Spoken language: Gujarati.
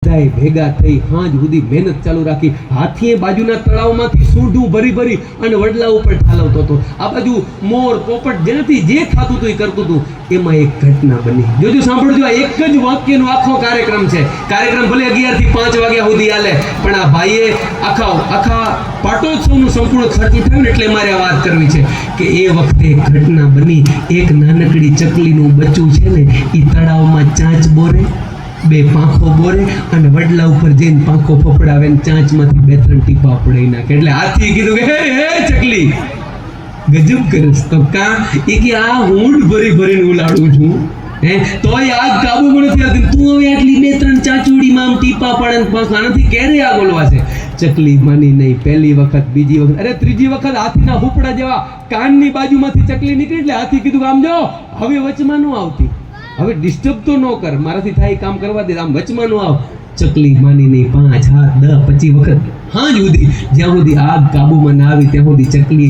ભેગા થઈ હાંજ સુધી મહેનત ચાલુ રાખી. હાથીએ બાજુના તળાવમાંથી સૂંઢું ભરી ભરી અને વડલા ઉપર ઠાલવતો હતો. આ બાજુ મોર પોપટ જેનાથી જે થતું હતું એ કરતું હતું. એમાં એક ઘટના બની. જોજો, સાંભળજો, આ એક જ વાક્યનો આખો કાર્યક્રમ છે. કાર્યક્રમ ભલે 11 થી 5 વાગ્યા સુધી હાલે, પણ આ ભાઈએ આખા પાટોત્સવનું સંપૂર્ણ ખર્ચ ઉઠાવ્યું ને, એટલે મારે આ વાત કરવી છે કે એ વખતે એક ઘટના બની. એક નાનકડી ચકલીનું બચ્ચું છે ને, એ તળાવમાં ચાંચ બોરે, 2 પાંખો બોરે અને વડલા ઉપર જઈને પાંખો ફફડાવે ને ચાંચમાંથી 2-3 ટીપા પડાવી નાખે. એટલે હાથી કીધું કે હે ચકલી, ગજબ કરસ તો કા એ કે આ ઊંડ ભરી ભરીને ઉલાડું છું, તોય આગ કાબુમાં નથી આવતી. તું હવે આટલી 2-3 ચાંચુડીમાં આમ ટીપા પડે ને પાંખ, આનાથી ક્યારે આગ ઓલવાશે? ચકલી માની નહીં. પહેલી વખત, બીજી વખત, અરે ત્રીજી વખત હાથીના હુપડા જેવા કાનની બાજુમાંથી ચકલી નીકળી. એટલે હાથી કીધું આમ જો, હવે વચમાં ન આવતી, હવે ડિસ્ટર્બ તો ન કર, મારાથી થાય કામ કરવા દે, આમ વચમાં ન આવ. ચકલી માની નહીં. 5, 7, 10, 25 વખત હાંજ સુધી, જ્યાં સુધી આગ કાબુમાં ના આવી ત્યાં સુધી ચકલી